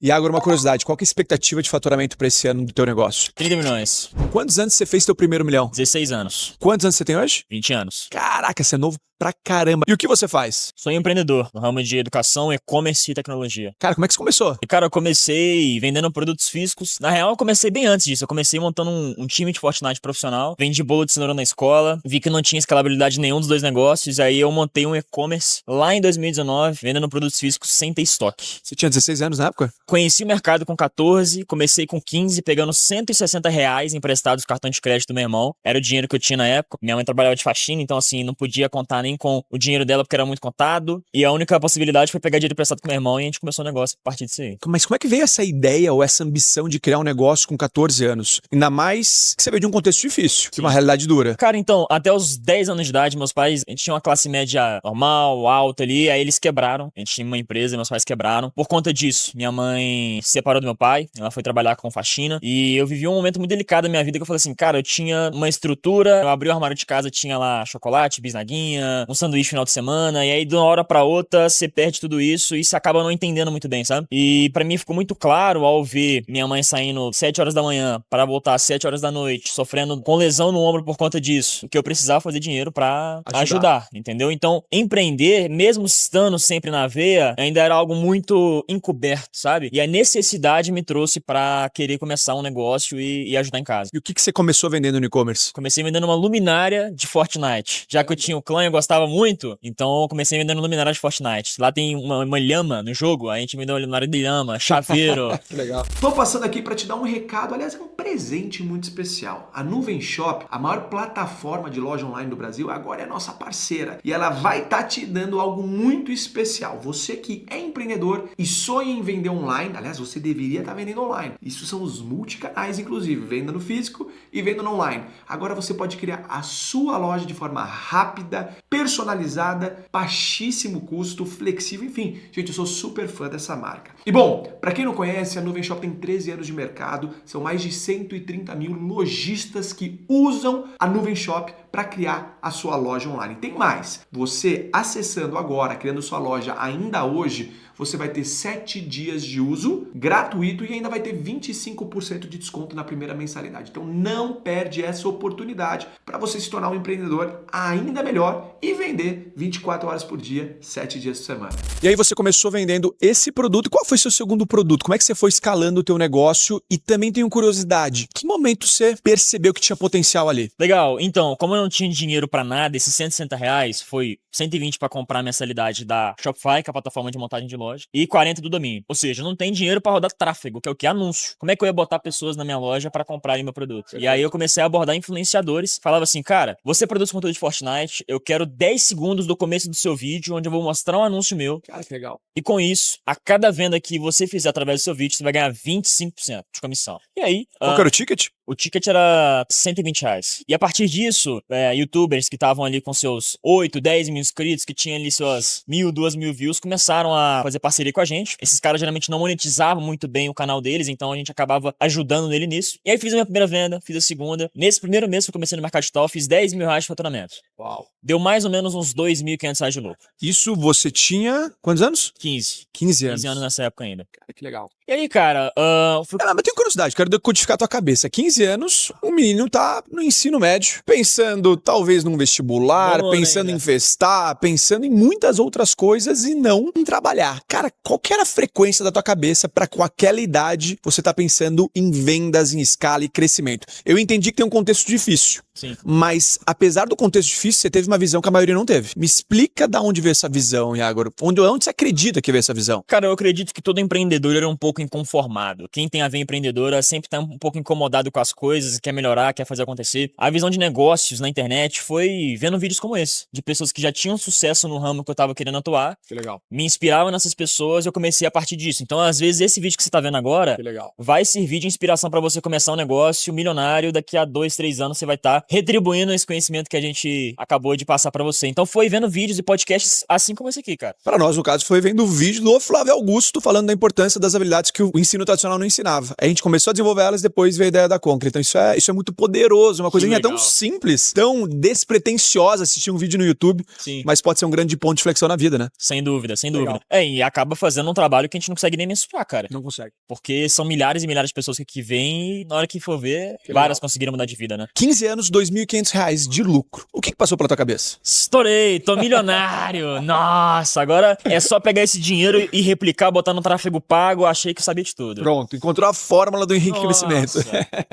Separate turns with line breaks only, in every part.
E agora uma curiosidade, qual que é a expectativa de faturamento para esse ano do teu negócio?
30 milhões.
Quantos anos você fez teu primeiro milhão?
16 anos.
Quantos anos você tem hoje?
20 anos.
Caraca, você é novo pra caramba. E o que você faz?
Sou empreendedor no ramo de educação, e-commerce e tecnologia.
Cara, como é que você começou?
E, cara, eu comecei vendendo produtos físicos. Na real, eu comecei bem antes disso. Eu comecei montando um time de Fortnite profissional. Vendi bolo de cenoura na escola. Vi que não tinha escalabilidade nenhum dos dois negócios. Aí eu montei um e-commerce lá em 2019, vendendo produtos físicos sem ter estoque.
Você tinha 16 anos na época?
Conheci o mercado com 14, comecei com 15, pegando R$ 160 emprestados do cartão de crédito do meu irmão. Era o dinheiro que eu tinha na época. Minha mãe trabalhava de faxina, então assim, não podia contar nem com o dinheiro dela porque era muito contado. E a única possibilidade foi pegar dinheiro emprestado com meu irmão e a gente começou o negócio a partir disso aí.
Mas como é que veio essa ideia ou essa ambição de criar um negócio com 14 anos? Ainda mais que você veio de um contexto difícil, de uma realidade dura.
Cara, então, até os 10 anos de idade, meus pais, a gente tinha uma classe média normal, alta ali, aí eles quebraram. A gente tinha uma empresa e meus pais quebraram. Por conta disso, minha mãe se separou do meu pai, ela foi trabalhar com faxina. E eu vivi um momento muito delicado da minha vida que eu falei assim, cara, eu tinha uma estrutura, eu abri o armário de casa, tinha lá chocolate, bisnaguinha, um sanduíche final de semana, e aí de uma hora pra outra você perde tudo isso e você acaba não entendendo muito bem, sabe? E pra mim ficou muito claro ao ver minha mãe saindo 7 horas da manhã para voltar às 7 horas da noite, sofrendo com lesão no ombro por conta disso, que eu precisava fazer dinheiro pra ajudar, entendeu? Então, empreender, mesmo estando sempre na veia, ainda era algo muito encoberto, sabe? E a necessidade me trouxe pra querer começar um negócio e ajudar em casa.
E o que você começou vendendo no e-commerce?
Comecei vendendo uma luminária de Fortnite. Já que eu tinha o clã e eu gostava muito, então eu comecei vendendo luminária de Fortnite. Lá tem uma lhama no jogo, a gente vendeu uma luminária de lhama, chaveiro.
Que legal.
Tô passando aqui para te dar um recado, aliás, é um presente muito especial. A Nuvem Shop, a maior plataforma de loja online do Brasil, agora é nossa parceira e ela vai estar te dando algo muito especial. Você que é empreendedor e sonha em vender online, aliás, você deveria estar vendendo online. Isso são os multicanais, inclusive, venda no físico e venda no online. Agora você pode criar a sua loja de forma rápida, personalizada, baixíssimo custo, flexível, enfim. Gente, eu sou super fã dessa marca. E bom, para quem não conhece, a Nuvem Shop tem 13 anos de mercado, são mais de 130 mil lojistas que usam a Nuvem Shop para criar a sua loja online. Tem mais, você acessando agora, criando sua loja ainda hoje, você vai ter 7 dias de uso gratuito e ainda vai ter 25% de desconto na primeira mensalidade. Então não perde essa oportunidade para você se tornar um empreendedor ainda melhor e vender 24 horas por dia, 7 dias por semana.
E aí você começou vendendo esse produto. Qual foi seu segundo produto? Como é que você foi escalando o teu negócio? E também tenho curiosidade, que momento você percebeu que tinha potencial ali?
Legal, então, como eu não tinha dinheiro pra nada, esses R$ 160 foi 120 para comprar a mensalidade da Shopify, que é a plataforma de montagem de loja, e 40 do domínio. Ou seja, não tem dinheiro para rodar tráfego, que é o que? Anúncio. Como é que eu ia botar pessoas na minha loja para comprarem meu produto? E aí eu comecei a abordar influenciadores, falava assim, cara, você produz conteúdo de Fortnite, eu quero 10 segundos do começo do seu vídeo, onde eu vou mostrar um anúncio meu.
Cara, que legal.
E com isso, a cada venda que você fizer através do seu vídeo, você vai ganhar 25% de comissão. E aí...
Qual que era o ticket?
O ticket era R$ 120. E a partir disso, youtubers que estavam ali com seus 8, 10 mil inscritos, que tinham ali suas 1.000, 2.000 views, começaram a fazer parceria com a gente. Esses caras geralmente não monetizavam muito bem o canal deles, então a gente acabava ajudando nele nisso. E aí fiz a minha primeira venda, fiz a segunda. Nesse primeiro mês que eu comecei no mercado digital, fiz R$ 10 mil de faturamento.
Uau.
Deu mais ou menos uns R$ 2.500 de lucro.
Isso você tinha quantos anos?
15.
15 anos.
15 anos nessa época ainda.
Cara, que legal.
E aí, cara,
Mas eu tenho curiosidade, quero decodificar a tua cabeça. 15 anos, o menino tá no ensino médio, pensando talvez num vestibular, pensando em festar, pensando em muitas outras coisas e não em trabalhar. Cara, qual que era a frequência da tua cabeça pra com aquela idade você tá pensando em vendas, em escala e crescimento? Eu entendi que tem um contexto difícil.
Sim.
Mas, apesar do contexto difícil, você teve uma visão que a maioria não teve. Me explica da onde veio essa visão, Iago. Onde você acredita que veio essa visão?
Cara, eu acredito que todo empreendedor é um pouco inconformado. Quem tem a veia empreendedora sempre tá um pouco incomodado com as coisas, quer melhorar, quer fazer acontecer. A visão de negócios na internet foi vendo vídeos como esse, de pessoas que já tinham sucesso no ramo que eu tava querendo atuar.
Que legal.
Me inspirava nessas pessoas e eu comecei a partir disso. Então, às vezes, esse vídeo que você tá vendo agora
Que legal.
vai servir de inspiração pra você começar um negócio milionário. Daqui a 2, 3 anos você vai estar retribuindo esse conhecimento que a gente acabou de passar pra você. Então foi vendo vídeos e podcasts assim como esse aqui, cara.
Para nós, no caso, foi vendo o vídeo do Flávio Augusto falando da importância das habilidades que o ensino tradicional não ensinava. A gente começou a desenvolver elas, depois veio a ideia da Concrete. Então isso é muito poderoso, uma coisinha tão simples, tão despretensiosa assistir um vídeo no YouTube,
Sim.
mas pode ser um grande ponto de flexão na vida, né?
Sem dúvida, sem dúvida. E acaba fazendo um trabalho que a gente não consegue nem mensurar, cara.
Não consegue.
Porque são milhares e milhares de pessoas que aqui vêm e na hora que for ver, várias conseguiram mudar de vida, né?
15 anos, R$2.500 de lucro. O que passou pela tua cabeça?
Estourei, tô milionário. Nossa, agora é só pegar esse dinheiro e replicar, botar no tráfego pago. Achei que sabia de tudo.
Pronto, encontrou a fórmula do enriquecimento.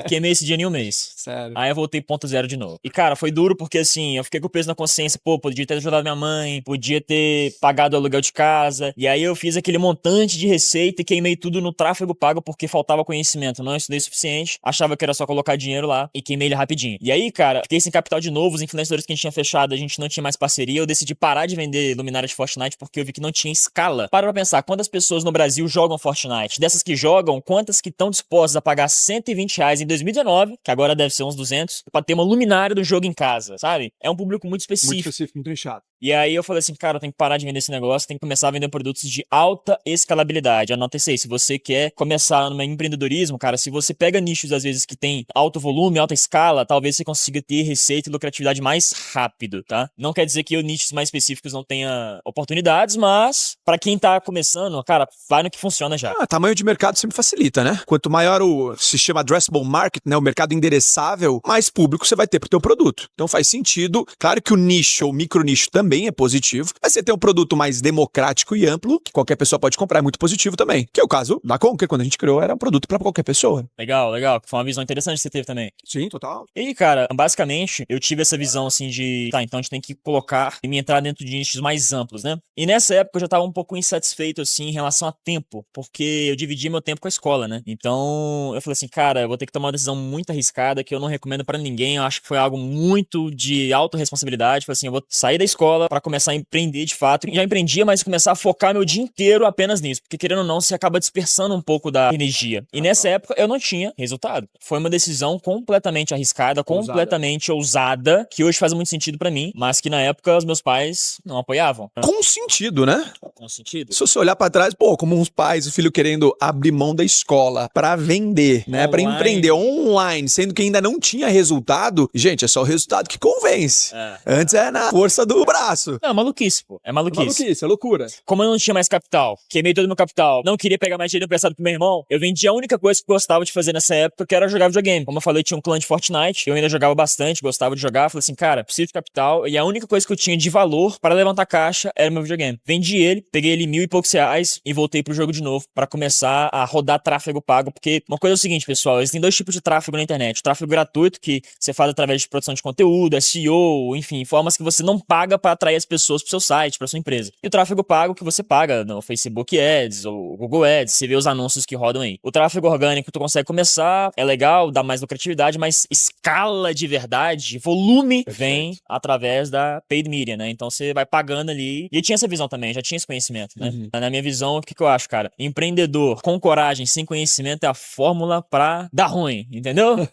Queimei esse dinheiro em um mês.
Sério.
Aí eu voltei ponto zero de novo. E, cara, foi duro porque, assim, eu fiquei com o peso na consciência. Pô, podia ter ajudado minha mãe, podia ter pagado o aluguel de casa. E aí eu fiz aquele montante de receita e queimei tudo no tráfego pago porque faltava conhecimento. Não estudei o suficiente, achava que era só colocar dinheiro lá e queimei ele rapidinho. E aí, cara, fiquei sem capital de novo. Os influenciadores que a gente tinha fechado, a gente não tinha mais parceria. Eu decidi parar de vender luminária de Fortnite porque eu vi que não tinha escala. Para pra pensar, quantas pessoas no Brasil jogam Fortnite? Dessas que jogam, quantas que estão dispostas a pagar R$120 em 2019, que agora deve ser uns 200, pra ter uma luminária do jogo em casa, sabe? É um público muito específico.
Muito específico, muito inchado.
E aí eu falei assim, cara, eu tenho que parar de vender esse negócio, tenho que começar a vender produtos de alta escalabilidade. Anota isso aí, se você quer começar no empreendedorismo, cara, se você pega nichos, às vezes, que tem alto volume, alta escala, talvez você consiga ter receita e lucratividade mais rápido, tá? Não quer dizer que nichos mais específicos não tenha oportunidades, mas pra quem tá começando, cara, vai no que funciona já.
Tamanho de mercado sempre facilita, né? Quanto maior se chama addressable market, né? O mercado endereçável, mais público você vai ter pro teu produto. Então faz sentido. Claro que o nicho ou micro nicho também é positivo, mas você ter um produto mais democrático e amplo, que qualquer pessoa pode comprar, é muito positivo também. Que é o caso da Conquer, quando a gente criou, era um produto pra qualquer pessoa.
Legal, legal. Foi uma visão interessante que você teve também.
Sim, total.
E aí, cara, basicamente, eu tive essa visão, assim, de... Tá, então a gente tem que colocar e me entrar dentro de nichos mais amplos, né? E nessa época eu já tava um pouco insatisfeito, assim, em relação a tempo, porque eu dividia meu tempo com a escola, né? Então, eu falei assim, cara, eu vou ter que tomar uma decisão muito arriscada, que eu não recomendo pra ninguém. Eu acho que foi algo muito de autorresponsabilidade. Falei assim, eu vou sair da escola pra começar a empreender de fato. E já empreendia, mas começar a focar meu dia inteiro apenas nisso, porque querendo ou não, você acaba dispersando um pouco da energia. E nessa época eu não tinha resultado. Foi uma decisão completamente arriscada, completamente ousada, que hoje faz muito sentido pra mim, mas que na época os meus pais não apoiavam.
Com sentido, né?
Com sentido.
Se você olhar pra trás, pô, como uns pais, o filho querendo abrir mão da escola pra vender, né? Pra empreender online, sendo que ainda não tinha resultado, gente, é só o resultado que convence. Antes é na força do braço.
Não, é maluquice, pô. É maluquice.
É loucura.
Como eu não tinha mais capital, queimei todo o meu capital, não queria pegar mais dinheiro emprestado pro meu irmão, eu vendi a única coisa que eu gostava de fazer nessa época, que era jogar videogame. Como eu falei, tinha um clã de Fortnite, eu ainda jogava bastante, gostava de jogar, falei assim, cara, preciso de capital, e a única coisa que eu tinha de valor para levantar caixa era o meu videogame. Vendi ele, peguei ele R$1.000 e poucos e voltei pro jogo de novo para começar a rodar tráfego pago, porque uma coisa é o seguinte, pessoal, existem dois tipos de tráfego na internet. O tráfego gratuito, que você faz através de produção de conteúdo, SEO, enfim, formas que você não paga para atrair as pessoas pro seu site, pra sua empresa. E o tráfego pago que você paga no Facebook Ads ou Google Ads, você vê os anúncios que rodam aí. O tráfego orgânico tu consegue começar, é legal, dá mais lucratividade, mas escala de verdade, volume, vem através da paid media, né? Então você vai pagando ali. E eu tinha essa visão também, já tinha esse conhecimento, né? Na minha visão, o que eu acho, cara? Empreendedor com coragem, sem conhecimento é a fórmula pra dar ruim, entendeu?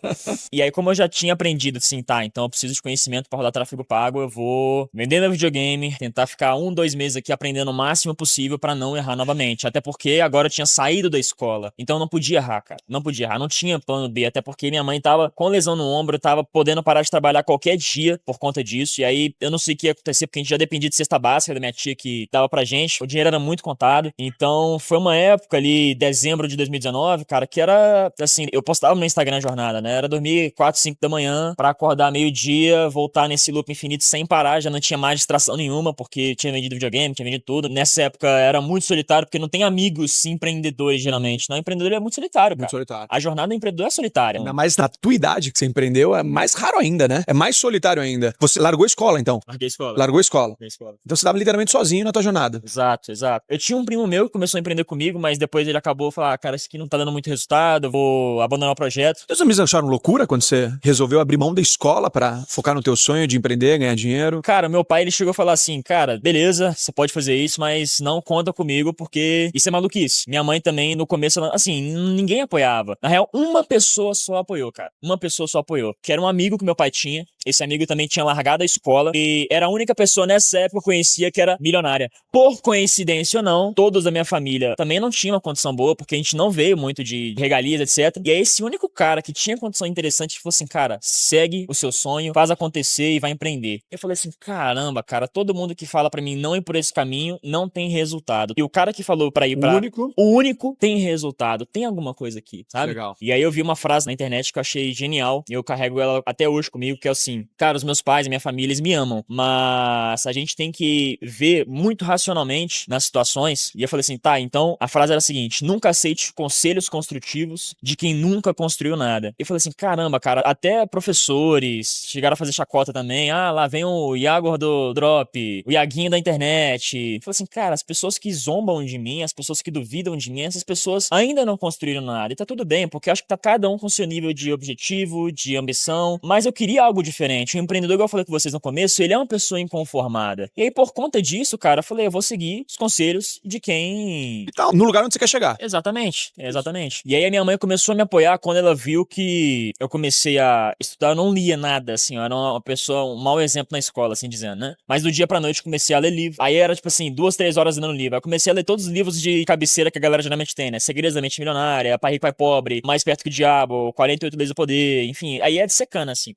E aí, como eu já tinha aprendido assim, tá, então eu preciso de conhecimento pra rodar tráfego pago, eu vou vender meu videogame, tentar ficar 1-2 meses aqui aprendendo o máximo possível pra não errar novamente. Até porque agora eu tinha saído da escola, então eu não podia errar, cara. Não podia errar, não tinha plano B, até porque minha mãe tava com lesão no ombro, tava podendo parar de trabalhar qualquer dia por conta disso. E aí eu não sei o que ia acontecer, porque a gente já dependia de cesta básica da minha tia que dava pra gente. O dinheiro era muito contado. Então foi uma época ali, dezembro de 2019, cara, que era assim, eu postava no meu Instagram a jornada, né? Era dormir 4, 5 da manhã pra acordar meio-dia, voltar nesse loop infinito sem parar, já não tinha mais distração nenhuma, porque tinha vendido videogame, tinha vendido tudo. Nessa época era muito solitário, porque não tem amigos empreendedores, geralmente. Não, empreendedor é muito solitário, cara.
Muito solitário.
A jornada do empreendedor é solitária.
Ainda mais na tua idade que você empreendeu, é mais raro ainda, né? É mais solitário ainda. Você largou a escola, então?
Larguei a escola.
Largou a escola.
Larguei a escola.
Então você tava literalmente sozinho na tua jornada.
Exato, exato. Eu tinha um primo meu que começou a empreender comigo, mas depois ele acabou falando, cara, isso aqui não tá dando muito resultado, eu vou abandonar o projeto.
Teus amigos acharam loucura quando você resolveu abrir mão da escola pra focar no teu sonho de empreender, ganhar dinheiro?
Cara, meu pai, ele chegou a falar assim, cara, beleza, você pode fazer isso, mas não conta comigo, porque isso é maluquice. Minha mãe também, no começo, assim, ninguém apoiava. Na real, uma pessoa só apoiou, cara. Uma pessoa só apoiou, que era um amigo que meu pai tinha. Esse amigo também tinha largado a escola e era a única pessoa nessa época que eu conhecia que era milionária. Por coincidência ou não, todos da minha família também não tinham uma condição boa, porque a gente não veio muito de regalias, etc. E é esse único cara que tinha condição interessante que falou assim, cara, segue o seu sonho, faz acontecer e vai empreender. Eu falei assim, caramba, cara, todo mundo que fala pra mim não ir por esse caminho não tem resultado. E o cara que falou pra ir pra... O único tem resultado. Tem alguma coisa aqui, sabe?
Legal.
E aí eu vi uma frase na internet que eu achei genial e eu carrego ela até hoje comigo, que é assim, cara, os meus pais e minha família, eles me amam, mas a gente tem que ver muito racionalmente nas situações. E eu falei assim, tá, então a frase era a seguinte, nunca aceite conselhos construtivos de quem nunca construiu nada. Eu falei assim, caramba, cara, até professores chegaram a fazer chacota também, lá vem o Iagor do Drop, o Iaguinho da internet. Eu falei assim, cara, as pessoas que zombam de mim, as pessoas que duvidam de mim, essas pessoas ainda não construíram nada. E tá tudo bem, porque eu acho que tá cada um com seu nível de objetivo, de ambição, mas eu queria algo diferente. O empreendedor, igual eu falei com vocês no começo, ele é uma pessoa inconformada. E aí, por conta disso, cara, eu falei, eu vou seguir os conselhos de quem...
E tal, no lugar onde você quer chegar.
Exatamente. E aí a minha mãe começou a me apoiar quando ela viu que eu comecei a estudar, eu não lia nada, assim, eu era uma pessoa, um mau exemplo na escola, assim dizendo, né? Mas do dia pra noite eu comecei a ler livro. Aí era, tipo assim, 2, 3 horas lendo livro. Aí eu comecei a ler todos os livros de cabeceira que a galera geralmente tem, né? Segredos da Mente Milionária, Pai Rico, Pai Pobre, Mais Perto que o Diabo, 48 Leis do Poder, enfim. Aí é de secando, assim,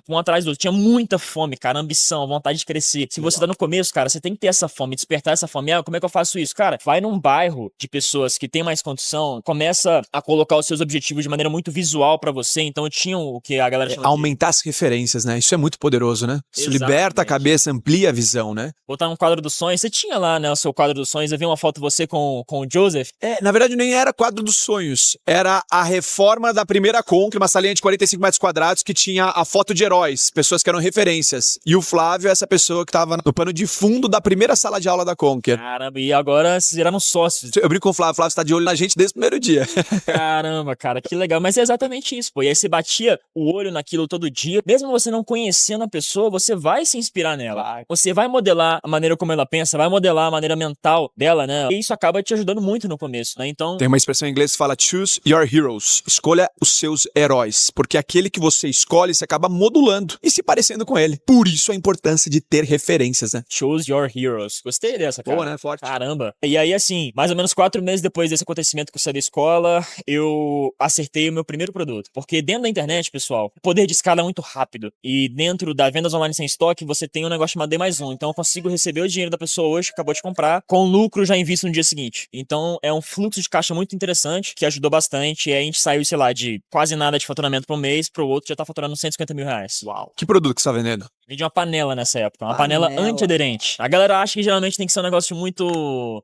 um atrás do outro. Tinha muita fome, cara, ambição, vontade de crescer. Se você tá no começo, cara, você tem que ter essa fome, despertar essa fome. Como é que eu faço isso? Cara, vai num bairro de pessoas que têm mais condição, começa a colocar os seus objetivos de maneira muito visual pra você. Então eu tinha o que a galera chama
aumentar as referências, né? Isso é muito poderoso, né? Isso liberta a cabeça, amplia a visão, né?
Botar um quadro dos sonhos. Você tinha lá, né, o seu quadro dos sonhos. Eu vi uma foto de você com o Joseph.
Na verdade nem era quadro dos sonhos. Era a reforma da primeira Conquer, uma salinha de 45 metros quadrados que tinha a foto de heróis, pessoas que eram referências. E o Flávio é essa pessoa que tava no pano de fundo da primeira sala de aula da Conquer.
Caramba, e agora vocês viraram sócios.
Eu brinco com o Flávio está de olho na gente desde o primeiro dia.
Caramba, cara, que legal. Mas é exatamente isso, pô. E aí você batia o olho naquilo todo dia. Mesmo você não conhecendo a pessoa, você vai se inspirar nela. Você vai modelar a maneira como ela pensa, vai modelar a maneira mental dela, né? E isso acaba te ajudando muito no começo, né? Então...
Tem uma expressão em inglês que fala choose your heroes. Escolha os seus heróis. Porque aquele que você escolhe, você acaba modulando e se parecendo com ele. Por isso a importância de ter referências, né?
Choose your heroes. Gostei dessa, cara.
Boa, né? Forte.
Caramba. E aí, assim, mais ou menos 4 meses depois desse acontecimento que eu saí da escola, eu acertei o meu primeiro produto. Porque dentro da internet, pessoal, o poder de escala é muito rápido. E dentro da vendas online sem estoque, você tem um negócio chamado D+1. Então eu consigo receber o dinheiro da pessoa hoje, que acabou de comprar, com lucro já invisto no dia seguinte. Então é um fluxo de caixa muito interessante, que ajudou bastante. E aí a gente saiu, sei lá, de quase nada de faturamento por mês, pro outro já tá faturando 150 mil reais.
Uau. Que produto que você tá vendendo?
Vendi uma panela nessa época, uma panela antiaderente. A galera acha que geralmente tem que ser um negócio muito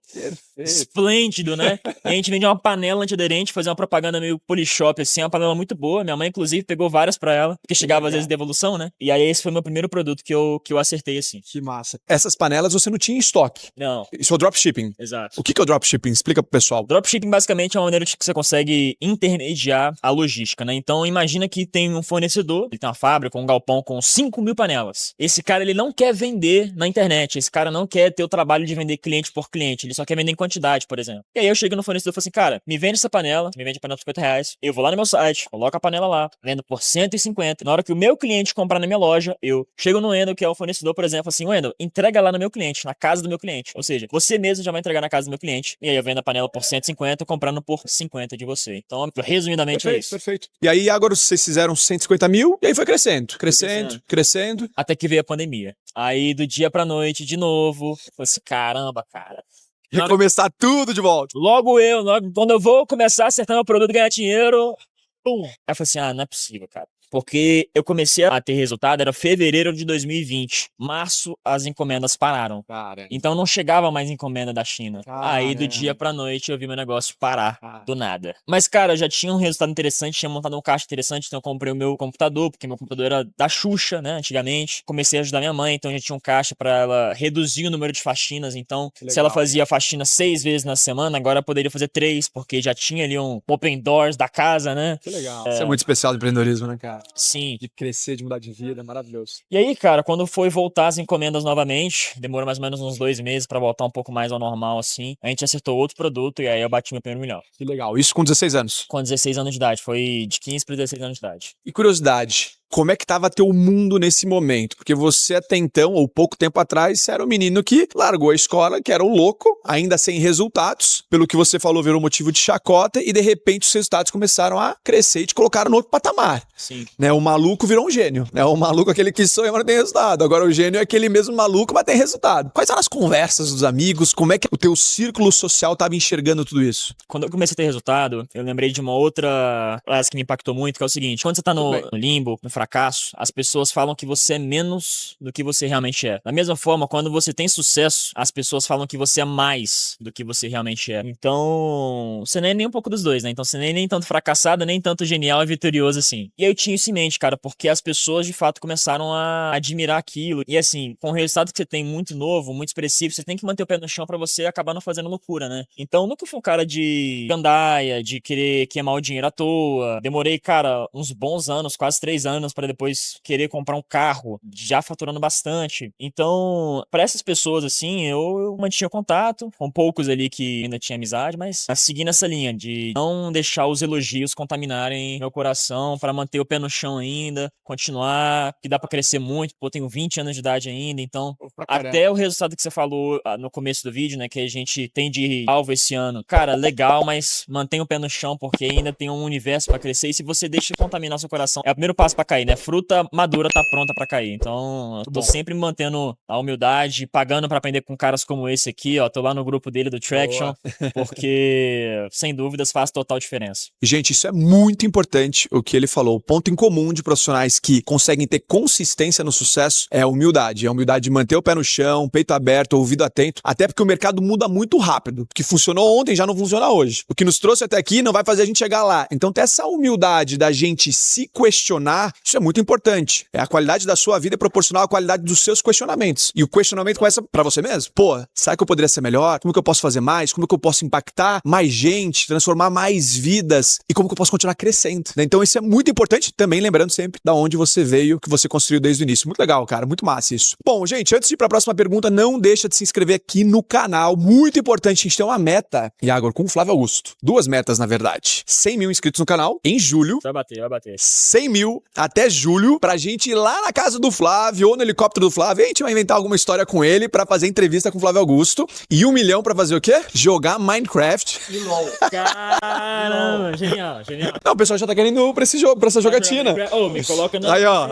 esplêndido, né? E a gente vende uma panela antiaderente, fazer uma propaganda meio Polishop, assim, uma panela muito boa. Minha mãe, inclusive, pegou várias pra ela, porque chegava às vezes de devolução, né? E aí esse foi o meu primeiro produto que eu acertei, assim.
Que massa. Essas panelas você não tinha em estoque.
Não.
Isso é o dropshipping.
Exato.
O que é o dropshipping? Explica pro pessoal.
Dropshipping basicamente é uma maneira de que você consegue intermediar a logística, né? Então imagina que tem um fornecedor, ele tem uma fábrica, um galpão com 5 mil panelas. Esse cara, ele não quer vender na internet, esse cara não quer ter o trabalho de vender cliente por cliente, ele só quer vender em quantidade, por exemplo. E aí eu chego no fornecedor e falo assim, cara, me vende essa panela, me vende a panela por 50 reais, eu vou lá no meu site, coloco a panela lá, vendo por 150. Na hora que o meu cliente comprar na minha loja, eu chego no Wendel, que é o fornecedor, por exemplo, assim, Wendel, entrega lá no meu cliente, na casa do meu cliente. Ou seja, você mesmo já vai entregar na casa do meu cliente, e aí eu vendo a panela por 150, comprando por 50 de você. Então, resumidamente,
perfeito,
é isso.
Perfeito. E aí agora vocês fizeram 150 mil, e aí foi crescendo.
Até que veio a pandemia. Aí, do dia pra noite, de novo, falei assim, caramba, cara.
Recomeçar tudo de volta.
Logo, quando eu vou começar a acertar meu produto e ganhar dinheiro, pum. Aí eu falei assim, não é possível, cara. Porque eu comecei a ter resultado, era fevereiro de 2020. Março, as encomendas pararam.
Cara.
Então não chegava mais encomenda da China.
Caramba.
Aí do dia pra noite eu vi meu negócio parar do nada. Mas, cara, já tinha um resultado interessante, tinha montado um caixa interessante, então eu comprei o meu computador, porque meu computador era da Xuxa, né, antigamente. Comecei a ajudar minha mãe, então já tinha um caixa pra ela reduzir o número de faxinas. Então, se ela fazia faxina 6 vezes na semana, agora eu poderia fazer 3, porque já tinha ali um open doors da casa, né?
Que legal. Isso é muito especial do empreendedorismo, né, cara?
Sim.
De crescer, de mudar de vida, maravilhoso.
E aí, cara, quando foi voltar as encomendas novamente, demorou mais ou menos uns 2 meses pra voltar um pouco mais ao normal, assim. A gente acertou outro produto e aí eu bati meu primeiro milhão.
Que legal. Isso com 16 anos.
Com 16 anos de idade. Foi de 15 para 16 anos de idade.
E curiosidade, como é que tava teu mundo nesse momento? Porque você até então, ou pouco tempo atrás, era um menino que largou a escola, que era um louco, ainda sem resultados, pelo que você falou, virou motivo de chacota, e de repente os resultados começaram a crescer e te colocaram no outro patamar.
Sim.
Né? O maluco virou um gênio. Né? O maluco é aquele que sonha, mas não tem resultado. Agora o gênio é aquele mesmo maluco, mas tem resultado. Quais eram as conversas dos amigos? Como é que o teu círculo social estava enxergando tudo isso?
Quando eu comecei a ter resultado, eu lembrei de uma outra frase que me impactou muito, que é o seguinte: quando você tá no limbo, no fracasso, as pessoas falam que você é menos do que você realmente é. Da mesma forma, quando você tem sucesso, as pessoas falam que você é mais do que você realmente é. Então, você nem é nem um pouco dos dois, né? Então, você nem tanto fracassado, nem tanto genial e vitorioso assim. E eu tinha isso em mente, cara, porque as pessoas de fato começaram a admirar aquilo. E assim, com o resultado que você tem muito novo, muito expressivo, você tem que manter o pé no chão pra você acabar não fazendo loucura, né? Então, nunca fui um cara de gandaia, de querer queimar o dinheiro à toa. Demorei, cara, uns bons anos, quase 3 anos, pra depois querer comprar um carro, já faturando bastante. Então, pra essas pessoas, assim, eu mantinha contato, com poucos ali que ainda tinha amizade, mas seguindo essa linha de não deixar os elogios contaminarem meu coração, pra manter o pé no chão ainda, continuar, que dá pra crescer muito, pô, eu tenho 20 anos de idade ainda, então, até o resultado que você falou no começo do vídeo, né, que a gente tem de alvo esse ano, cara, legal, mas mantenha o pé no chão, porque ainda tem um universo pra crescer, e se você deixa contaminar seu coração, é o primeiro passo pra cair, né, fruta madura tá pronta pra cair, então, eu tô sempre mantendo a humildade, pagando pra aprender com caras como esse aqui, ó, tô lá no grupo dele do Traction, porque, sem dúvidas, faz total diferença.
Gente, isso é muito importante, o que ele falou. O ponto em comum de profissionais que conseguem ter consistência no sucesso é a humildade. É a humildade de manter o pé no chão, peito aberto, ouvido atento. Até porque o mercado muda muito rápido. O que funcionou ontem já não funciona hoje. O que nos trouxe até aqui não vai fazer a gente chegar lá. Então ter essa humildade da gente se questionar, isso é muito importante. A qualidade da sua vida é proporcional à qualidade dos seus questionamentos. E o questionamento começa pra você mesmo. Pô, será que eu poderia ser melhor? Como que eu posso fazer mais? Como que eu posso impactar mais gente, transformar mais vidas? E como que eu posso continuar crescendo? Então isso é muito importante, também lembrando sempre da onde você veio, que você construiu desde o início. Muito legal, cara, muito massa isso. Bom, gente, antes de ir pra próxima pergunta, não deixa de se inscrever aqui no canal. Muito importante, a gente tem uma meta, Iago, com o Flávio Augusto. 2 metas, na verdade. 100 mil inscritos no canal, em julho.
Vai bater, vai bater.
100 mil até julho, pra gente ir lá na casa do Flávio, ou no helicóptero do Flávio, e a gente vai inventar alguma história com ele pra fazer entrevista com o Flávio Augusto. E 1 milhão pra fazer o quê? Jogar Minecraft.
E LOL.
Caramba, genial, genial.
Não, o pessoal já tá querendo ir pra esse jogo, pra essa jogatina.
Ô, me coloca na...
Aí, ó.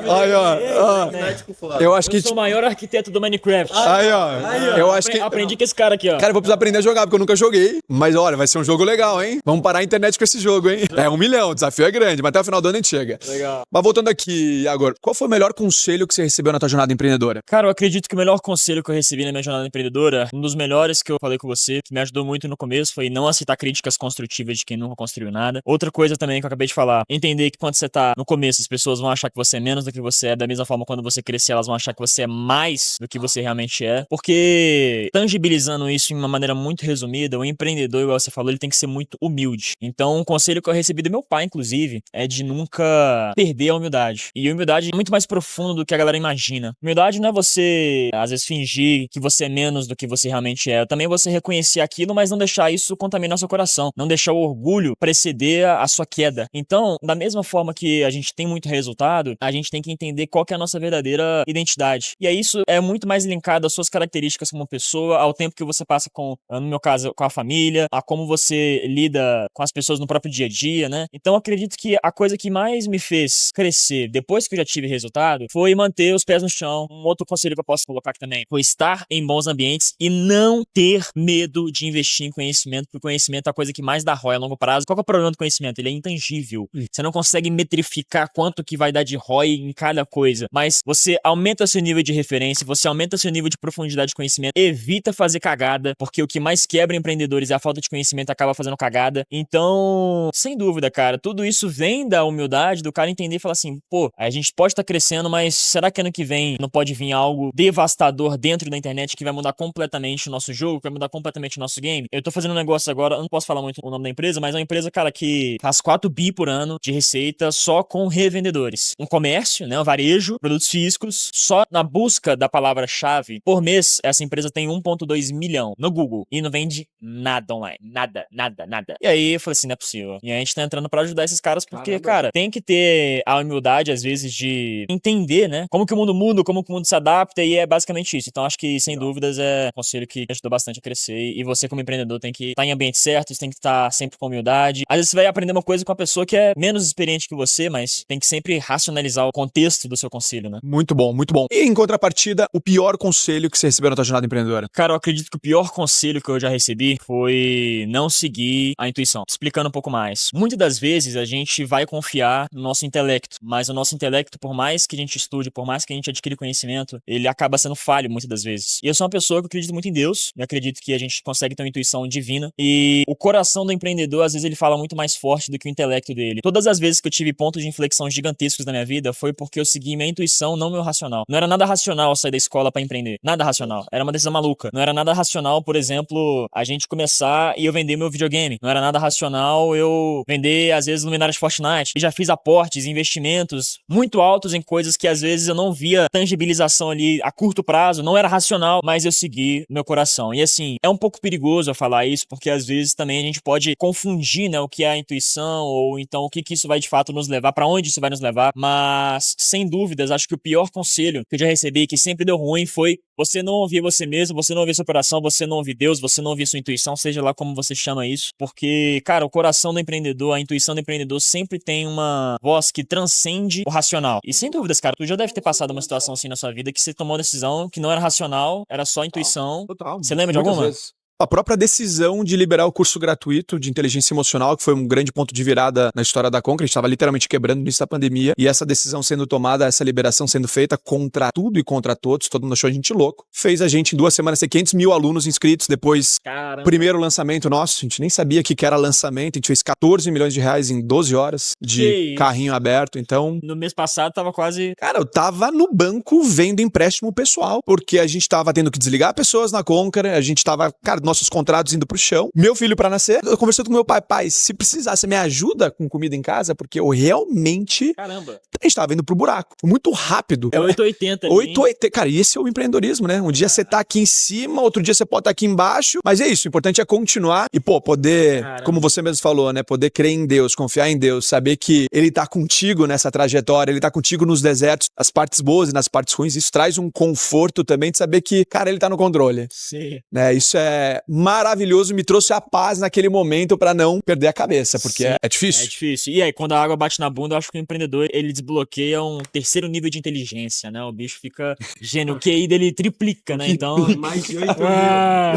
Eu acho que...
Eu sou o maior arquiteto do Minecraft.
Aí, ó. Eu acho que...
Aprendi com esse cara aqui, ó.
Cara, eu vou precisar aprender a jogar, porque eu nunca joguei. Mas olha, vai ser um jogo legal, hein? Vamos parar a internet com esse jogo, hein? É 1 milhão, o desafio é grande, mas até o final do ano a gente chega.
Legal.
Mas voltando aqui, agora, qual foi o melhor conselho que você recebeu na tua jornada empreendedora?
Cara, eu acredito que o melhor conselho que eu recebi na minha jornada empreendedora, um dos melhores que eu falei com você, que me ajudou muito no começo, foi não aceitar críticas construtivas de quem nunca construiu nada. Outra coisa também que eu acabei de falar, entender que quando você tá no começo, as pessoas vão achar que você é menos do que você é, da mesma forma quando você crescer, elas vão achar que você é mais do que você realmente é, porque tangibilizando isso em uma maneira muito resumida, o empreendedor, igual você falou, ele tem que ser muito humilde. Então, um conselho que eu recebi do meu pai, inclusive, é de nunca perder a humildade. E a humildade é muito mais profundo do que a galera imagina. Humildade não é você, às vezes, fingir que você é menos do que você realmente é. Também você reconhecer aquilo, mas não deixar isso contaminar seu coração. Não deixar o orgulho preceder a sua queda. Então, da mesma forma que a gente tem muito resultado, a gente tem que entender qual que é a nossa verdadeira identidade. E aí isso é muito mais linkado às suas características como pessoa, ao tempo que você passa com, no meu caso, com a família, a como você lida com as pessoas no próprio dia a dia, né? Então, eu acredito que a coisa que mais me fez crescer depois que eu já tive resultado foi manter os pés no chão. Um outro conselho que eu posso colocar aqui também foi estar em bons ambientes e não ter medo de investir em conhecimento, porque o conhecimento é a coisa que mais dá ROI a longo prazo. Qual que é o problema do conhecimento? Ele é intangível. Você não consegue metrificar quanto que vai dar de ROI em cada coisa, mas você aumenta seu nível de referência, você aumenta seu nível de profundidade de conhecimento, evita fazer cagada, porque o que mais quebra empreendedores é a falta de conhecimento, acaba fazendo cagada. Então, sem dúvida, cara, tudo isso vem da humildade do cara entender e falar assim, pô, a gente pode estar crescendo, mas será que ano que vem não pode vir algo devastador dentro da internet que vai mudar completamente o nosso jogo, que vai mudar completamente o nosso game? Eu tô fazendo um negócio agora, eu não posso falar muito o nome da empresa, mas é uma empresa, cara, que faz 4 bi por ano de receita só com revendedores. Um comércio, né, um varejo, produtos físicos, só na busca da palavra-chave, por mês, essa empresa tem 1,2 milhão no Google e não vende nada online. Nada, nada, nada. E aí eu falei assim, não é possível. E a gente tá entrando pra ajudar esses caras porque, cara, tem que ter a humildade dificuldade, às vezes, de entender, né? Como que o mundo muda, como que o mundo se adapta, e é basicamente isso. Então, acho que, sem dúvidas, é um conselho que ajudou bastante a crescer. E você, como empreendedor, tem que estar em ambientes certos, tem que estar sempre com humildade. Às vezes, você vai aprender uma coisa com uma pessoa que é menos experiente que você, mas tem que sempre racionalizar o contexto do seu conselho, né?
Muito bom, muito bom. E, em contrapartida, o pior conselho que você recebeu na tua jornada empreendedora?
Cara, eu acredito que o pior conselho que eu já recebi foi não seguir a intuição. Explicando um pouco mais. Muitas das vezes a gente vai confiar no nosso intelecto, mas o nosso intelecto, por mais que a gente estude, por mais que a gente adquire conhecimento, ele acaba sendo falho muitas das vezes. E eu sou uma pessoa que acredita muito em Deus, eu acredito que a gente consegue ter uma intuição divina, e o coração do empreendedor, às vezes, ele fala muito mais forte do que o intelecto dele. Todas as vezes que eu tive pontos de inflexão gigantescos na minha vida, foi porque eu segui minha intuição, não meu racional. Não era nada racional sair da escola pra empreender. Nada racional. Era uma decisão maluca. Não era nada racional, por exemplo, a gente começar e eu vender meu videogame. Não era nada racional eu vender, às vezes, luminárias de Fortnite. Eu já fiz aportes, investimentos muito altos em coisas que, às vezes, eu não via tangibilização ali a curto prazo. Não era racional, mas eu segui meu coração. E, assim, é um pouco perigoso eu falar isso, porque, às vezes, também a gente pode confundir, né, o que é a intuição, ou então o que isso vai, de fato, nos levar, pra onde isso vai nos levar. Mas, sem dúvidas, acho que o pior conselho que eu já recebi, que sempre deu ruim, foi você não ouvir você mesmo, você não ouvir seu coração, você não ouvir Deus, você não ouvir sua intuição, seja lá como você chama isso. Porque, cara, o coração do empreendedor, a intuição do empreendedor sempre tem uma voz que transcende o racional. E sem dúvidas, cara, tu já deve ter passado uma situação assim na sua vida que você tomou uma decisão que não era racional, era só intuição.
Total.
Você lembra de
Muitas
alguma?
vezes. A própria decisão de liberar o curso gratuito de inteligência emocional, que foi um grande ponto de virada na história da Concra, a gente estava literalmente quebrando no início da pandemia, e essa decisão sendo tomada, essa liberação sendo feita contra tudo e contra todos, todo mundo achou a gente louco, fez a gente em 2 semanas ter 500 mil alunos inscritos, depois,
Caramba.
primeiro lançamento nosso, a gente nem sabia o que era lançamento, a gente fez 14 milhões de reais em 12 horas
Que
de
isso?
carrinho aberto, então...
No mês passado tava quase...
Cara, eu tava no banco vendo empréstimo pessoal, porque a gente tava tendo que desligar pessoas na Concra, a gente tava, cara, nossos contratos indo pro chão. Meu filho pra nascer, eu conversando com meu pai, se precisar, você me ajuda com comida em casa? Porque eu realmente...
Caramba.
A gente tava indo pro buraco. Foi muito rápido.
É 880 ali, hein?
880. Cara, e esse é o empreendedorismo, né? Um dia você tá aqui em cima, outro dia você pode estar aqui embaixo. Mas é isso, o importante é continuar e, pô, poder,
Caramba.
como você mesmo falou, né? Poder crer em Deus, confiar em Deus, saber que Ele tá contigo nessa trajetória, Ele tá contigo nos desertos, nas partes boas e nas partes ruins. Isso traz um conforto também de saber que, cara, Ele tá no controle.
Sim.
Né? Isso é maravilhoso, me trouxe a paz naquele momento pra não perder a cabeça, porque
Sim.
é
É
difícil.
difícil. E aí, quando a água bate na bunda, eu acho que o empreendedor, ele desbloqueia um terceiro nível de inteligência, né? O bicho fica gênio. O QI dele triplica, né? Então...
Mais de 8 mil.
Ah,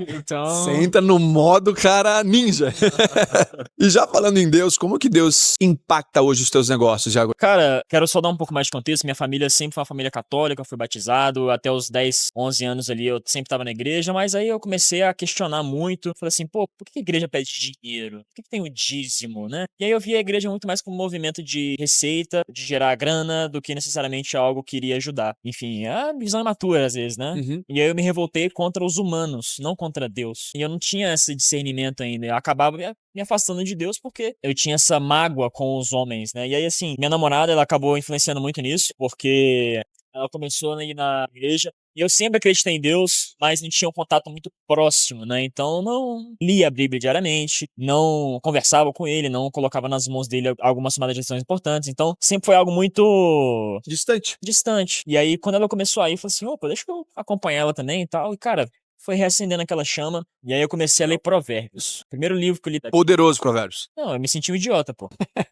então...
Você entra no modo cara ninja. E já falando em Deus, como que Deus impacta hoje os teus negócios, Thiago?
Cara, quero só dar um pouco mais de contexto. Minha família sempre foi uma família católica, eu fui batizado. Até os 10, 11 anos ali eu sempre tava na igreja, mas aí eu comecei a questionar muito. Falei assim, pô, por que a igreja pede dinheiro? Por que tem o dízimo, né? E aí eu vi a igreja muito mais como um movimento de receita, de gerar grana, do que necessariamente algo que iria ajudar. Enfim, é a visão imatura às vezes, né?
Uhum.
E aí eu me revoltei contra os humanos, não contra Deus. E eu não tinha esse discernimento ainda. Eu acabava me afastando de Deus porque eu tinha essa mágoa com os homens, né? E aí, assim, minha namorada, ela acabou influenciando muito nisso, porque ela começou a ir na igreja e eu sempre acreditei em Deus, mas não tinha um contato muito próximo, né? Então, não lia a Bíblia diariamente, não conversava com ele, não colocava nas mãos dele algumas tomadas de decisões importantes. Então, sempre foi algo muito
Distante.
distante. E aí, quando ela começou a ir, eu falei assim, opa, deixa eu acompanhar ela também e tal. E, cara, foi reacendendo aquela chama. E aí eu comecei a ler Provérbios. Primeiro livro que eu li.
Poderoso, Provérbios.
Não, eu me senti um idiota, pô.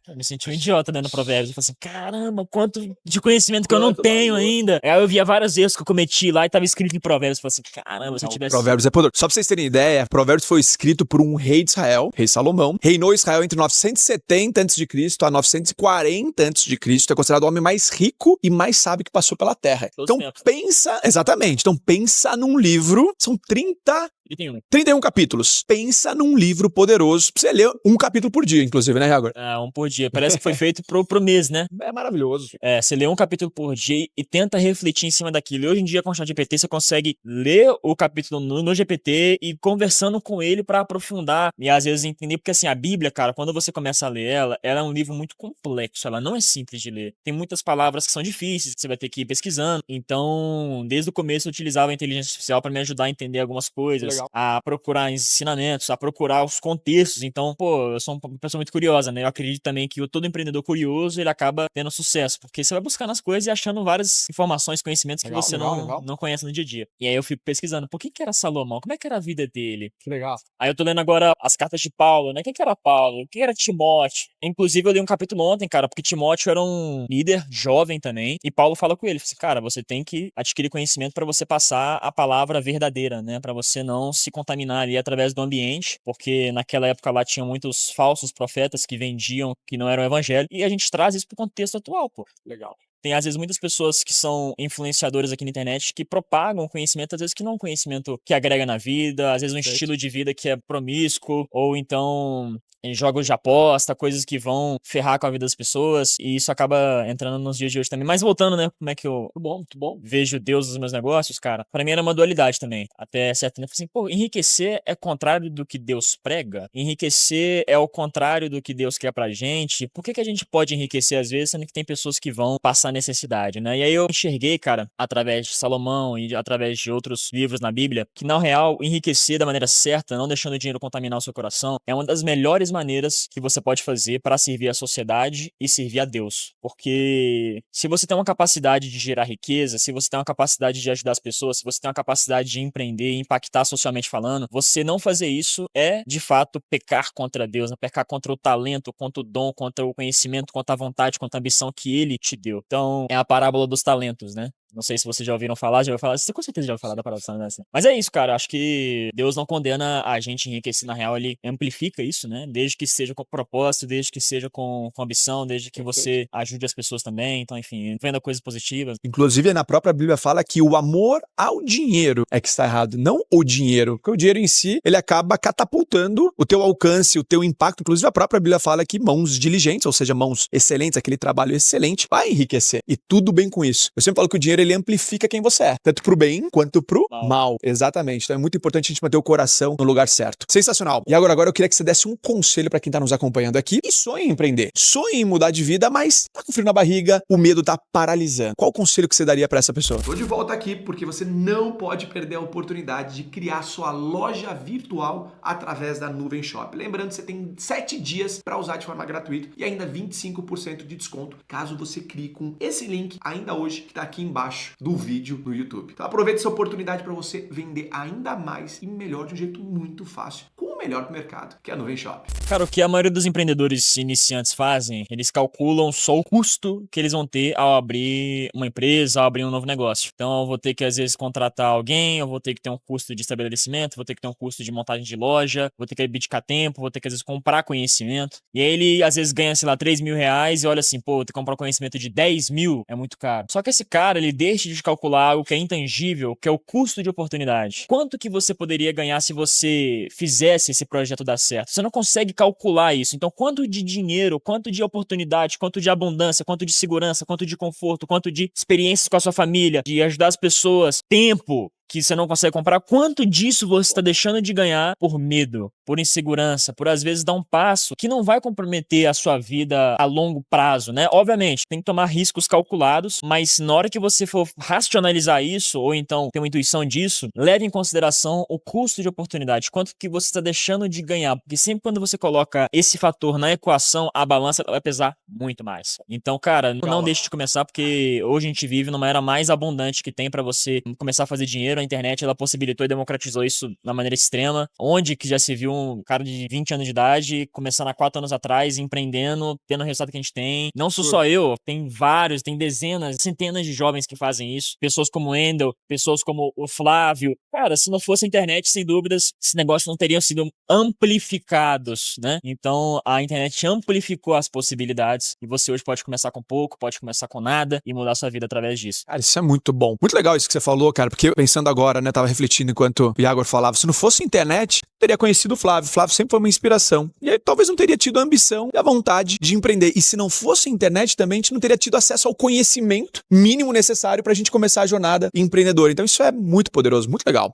Eu me senti um idiota lendo Provérbios. Eu falei assim, caramba, quanto de conhecimento que eu não tenho ainda. Aí eu via vários erros que eu cometi lá e tava escrito em Provérbios. Eu falei assim, caramba, se eu tivesse...
Provérbios é poderoso. Só pra vocês terem ideia, Provérbios foi escrito por um rei de Israel, rei Salomão. Reinou Israel entre 970 a.C. a 940 a.C. É considerado o homem mais rico e mais sábio que passou pela terra.
Todos
Então
os tempos.
pensa, exatamente, então pensa num livro, são 31 capítulos. Pensa num livro poderoso, pra você ler um capítulo por dia, inclusive, né, Iago?
Um por dia. Parece que foi feito pro mês, né?
É maravilhoso.
É, você lê um capítulo por dia e tenta refletir em cima daquilo. E hoje em dia, com o ChatGPT, você consegue ler o capítulo no GPT e conversando com ele pra aprofundar e às vezes entender. Porque assim, a Bíblia, cara, quando você começa a ler ela é um livro muito complexo. Ela não é simples de ler. Tem muitas palavras que são difíceis, que você vai ter que ir pesquisando. Então, desde o começo, eu utilizava a inteligência artificial pra me ajudar a entender algumas coisas.
Legal.
a procurar ensinamentos, a procurar os contextos. Então, pô, eu sou uma pessoa muito curiosa, né? Eu acredito também que todo empreendedor curioso, ele acaba tendo sucesso, porque você vai buscar nas coisas e achando várias informações, conhecimentos que você não conhece no dia a dia. E aí eu fico pesquisando, por que era Salomão? Como é que era a vida dele?
Que legal.
Aí eu tô lendo agora as cartas de Paulo, né? Quem que era Paulo? Quem era Timóteo? Inclusive, eu li um capítulo ontem, cara, porque Timóteo era um líder jovem também, e Paulo fala com ele, assim, cara, você tem que adquirir conhecimento para você passar a palavra verdadeira, né? Para você não se contaminar ali através do ambiente, porque naquela época lá tinha muitos falsos profetas que vendiam que não era o evangelho, e a gente traz isso pro contexto atual, pô.
Legal.
Tem, às vezes, muitas pessoas que são influenciadoras aqui na internet que propagam conhecimento, às vezes, que não é um conhecimento que agrega na vida, às vezes um estilo de vida que é promíscuo, ou então em jogos de aposta, coisas que vão ferrar com a vida das pessoas, e isso acaba entrando nos dias de hoje também. Mas voltando, né, como é que eu muito bom, vejo Deus nos meus negócios, cara, pra mim era uma dualidade também, até certo tempo, assim, pô, enriquecer é contrário do que Deus prega, enriquecer é o contrário do que Deus quer pra gente, por que que a gente pode enriquecer às vezes, sendo que tem pessoas que vão passar necessidade, né? E aí eu enxerguei, cara, através de Salomão e através de outros livros na Bíblia, que na real, enriquecer da maneira certa, não deixando o dinheiro contaminar o seu coração, é uma das melhores maneiras que você pode fazer para servir a sociedade e servir a Deus. Porque se você tem uma capacidade de gerar riqueza, se você tem uma capacidade de ajudar as pessoas, se você tem uma capacidade de empreender e impactar socialmente falando, você não fazer isso é, de fato, pecar contra Deus, né? Pecar contra o talento, contra o dom, contra o conhecimento, contra a vontade, contra a ambição que Ele te deu. Então, é a parábola dos talentos, né? Não sei se vocês já ouviram falar, você com certeza já ouviu falar da parábola dos talentos, né? Mas é isso, cara, acho que Deus não condena a gente enriquecer, na real, Ele amplifica isso, né? Desde que seja com propósito, desde que seja com ambição, desde que você ajude as pessoas também, então, enfim, venda coisas positivas.
Inclusive, na própria Bíblia fala que o amor ao dinheiro é que está errado, não o dinheiro. Porque o dinheiro em si, ele acaba catapultando o teu alcance, o teu impacto. Inclusive, a própria Bíblia fala que mãos diligentes, ou seja, mãos excelentes, aquele trabalho excelente, vai enriquecer. E tudo bem com isso. Eu sempre falo que o dinheiro, ele amplifica quem você é. Tanto pro bem, quanto pro mal. Exatamente. Então é muito importante a gente manter o coração no lugar certo. Sensacional. E agora eu queria que você desse um conselho pra quem tá nos acompanhando aqui e sonha em empreender. Sonha em mudar de vida, mas tá com frio na barriga, o medo tá paralisando. Qual o conselho que você daria pra essa pessoa?
Tô de volta aqui porque você não pode perder a oportunidade de criar sua loja virtual através da Nuvem Shop. Lembrando, você tem 7 dias para usar de forma gratuita e ainda 25% de desconto caso você crie com esse link ainda hoje que tá aqui embaixo do vídeo no YouTube. Então aproveite essa oportunidade para você vender ainda mais e melhor de um jeito muito fácil, com o melhor do mercado, que é a Nuvem Shop.
Cara, o que a maioria dos empreendedores iniciantes fazem, eles calculam só o custo que eles vão ter ao abrir uma empresa, ao abrir um novo negócio. Então eu vou ter que às vezes contratar alguém, eu vou ter que ter um custo de estabelecimento, vou ter que ter um custo de montagem de loja, vou ter que abdicar tempo, vou ter que às vezes comprar conhecimento. E aí ele às vezes ganha, sei lá, 3 mil reais e olha assim, pô, ter que comprar conhecimento de 10 mil é muito caro. Só que esse cara, ele deixa de calcular algo que é intangível, que é o custo de oportunidade. Quanto que você poderia ganhar se você fizesse esse projeto dar certo? Você não consegue calcular isso. Então, quanto de dinheiro, quanto de oportunidade, quanto de abundância, quanto de segurança, quanto de conforto, quanto de experiências com a sua família, de ajudar as pessoas, tempo que você não consegue comprar, quanto disso você está deixando de ganhar por medo, por insegurança, por às vezes dar um passo que não vai comprometer a sua vida a longo prazo, né? Obviamente, tem que tomar riscos calculados, mas na hora que você for racionalizar isso, ou então ter uma intuição disso, leve em consideração o custo de oportunidade, quanto que você está deixando de ganhar, porque sempre quando você coloca esse fator na equação, a balança vai pesar muito mais. Então, cara, não deixe de começar, porque hoje a gente vive numa era mais abundante que tem para você começar a fazer dinheiro. A internet, ela possibilitou e democratizou isso de uma maneira extrema. Onde que já se viu um cara de 20 anos de idade começando há 4 anos atrás, empreendendo, tendo o resultado que a gente tem. Não sou só eu, tem vários, tem dezenas, centenas de jovens que fazem isso. Pessoas como o Endel, pessoas como o Flávio. Cara, se não fosse a internet, sem dúvidas, esse negócio não teriam sido amplificados, né? Então, a internet amplificou as possibilidades e você hoje pode começar com pouco, pode começar com nada e mudar sua vida através disso.
Cara, isso é muito bom. Muito legal isso que você falou, cara, porque pensando agora, né, tava refletindo enquanto o Iago falava, se não fosse internet, teria conhecido o Flávio. O Flávio sempre foi uma inspiração. E aí talvez não teria tido a ambição e a vontade de empreender. E se não fosse a internet também, a gente não teria tido acesso ao conhecimento mínimo necessário pra gente começar a jornada empreendedora. Então isso é muito poderoso, muito legal.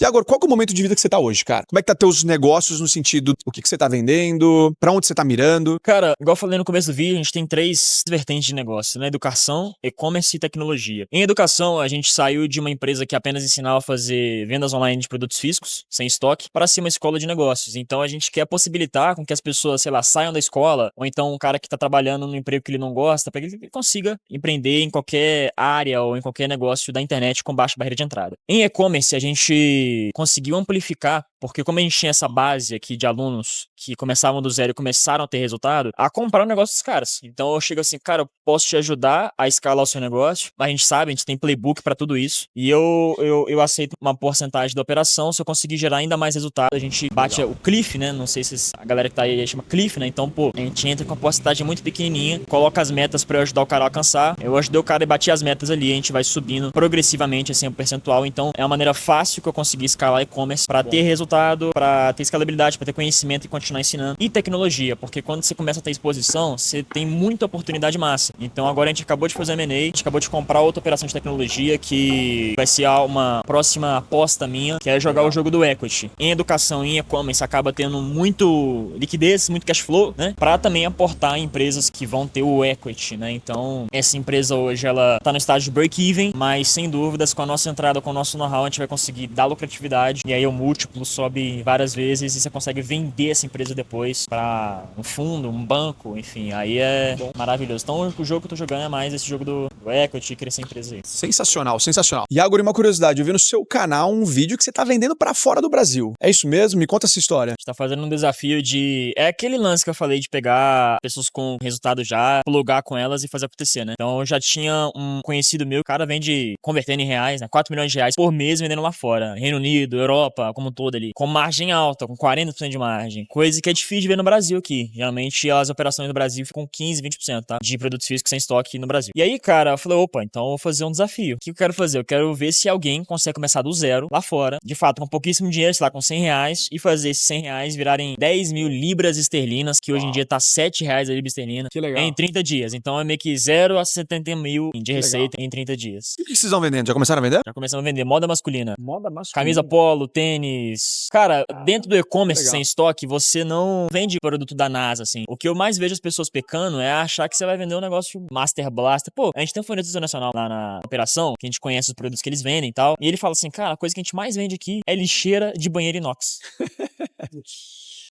E agora, qual que é o momento de vida que você tá hoje, cara? Como é que tá teus negócios no sentido, o que você tá vendendo, pra onde você tá mirando?
Cara, igual eu falei no começo do vídeo, a gente tem 3 vertentes de negócio, né? Educação, e-commerce e tecnologia. Em educação, a gente saiu de uma empresa que apenas ensinava a fazer vendas online de produtos físicos, sem estoque, para ser uma escola de negócios. Então a gente quer possibilitar com que as pessoas, sei lá, saiam da escola, ou então um cara que tá trabalhando no emprego que ele não gosta, para que ele consiga empreender em qualquer área ou em qualquer negócio da internet com baixa barreira de entrada. Em e-commerce, a gente conseguiu amplificar, porque como a gente tinha essa base aqui de alunos que começavam do zero e começaram a ter resultado, a comprar o negócio dos caras. Então eu chego assim, cara, eu posso te ajudar a escalar o seu negócio, a gente sabe, a gente tem playbook pra tudo isso, e eu aceito uma porcentagem da operação se eu conseguir gerar ainda mais resultado. A gente bate o cliff, né? Não sei se a galera que tá aí chama cliff, né? Então, pô, a gente entra com uma porcentagem muito pequenininha, coloca as metas pra eu ajudar o cara a alcançar, eu ajudei o cara a bater as metas ali, a gente vai subindo progressivamente, assim, o percentual. Então, é uma maneira fácil que eu consegui escalar e-commerce pra ter resultado, pra ter escalabilidade, pra ter conhecimento e continuar ensinando. E tecnologia, porque quando você começa a ter exposição, você tem muita oportunidade massa. Então, agora a gente acabou de fazer M&A, a gente acabou de comprar outra operação de tecnologia que vai ser uma próxima aposta minha, que é jogar o jogo do equity. Em educação e em e-commerce acaba tendo muito liquidez, muito cash flow, né? Pra também aportar em empresas que vão ter o equity, né? Então, essa empresa hoje, ela tá no estágio de break-even, mas sem dúvidas, com a nossa entrada, com o nosso know-how, a gente vai conseguir dar lucratividade, e aí o múltiplo sobe várias vezes e você consegue vender essa empresa depois pra um fundo, um banco, enfim, aí é maravilhoso. Então, o jogo que eu tô jogando é mais esse jogo do equity, crescer a empresa aí.
Sensacional, sensacional. E agora, uma curiosidade, eu vi no seu canal um vídeo que você tá vendendo pra fora do Brasil. É isso mesmo? Me conta essa história.
A gente tá fazendo um desafio de... É aquele lance que eu falei de pegar pessoas com resultado já, plugar com elas e fazer acontecer, né? Então eu já tinha um conhecido meu, o cara vende, convertendo em reais, né? 4 milhões de reais por mês vendendo lá fora. Reino Unido, Europa, como um todo ali. Com margem alta, com 40% de margem. Coisa que é difícil de ver no Brasil aqui. Geralmente as operações no Brasil ficam 15, 20%, tá? De produtos físicos sem estoque no Brasil. E aí, cara, eu falei, opa, então eu vou fazer um desafio. O que eu quero fazer? Eu quero ver se alguém consegue começar do zero lá fora, de fato, com pouquíssimo dinheiro, sei lá, com 100 reais, e fazer esses 100 reais virarem 10 mil libras esterlinas, que hoje em dia tá 7 reais a libra esterlina,
Que legal.
em 30 dias. Então é meio que 0 a 70 mil de receita em 30 dias.
E o que vocês estão vendendo? Já começaram a vender?
Já começamos a vender moda masculina.
Moda masculina.
Camisa polo, tênis. Cara, dentro do e-commerce
legal.
sem estoque, você não vende produto da NASA, assim. O que eu mais vejo as pessoas pecando é achar que você vai vender um negócio Master Blaster. Pô, a gente tem um fornecedor internacional lá na operação, que a gente conhece os produtos que eles vendem e tal. E ele fala assim, cara, a coisa que a gente mais vende aqui é lixeira de banheiro inox.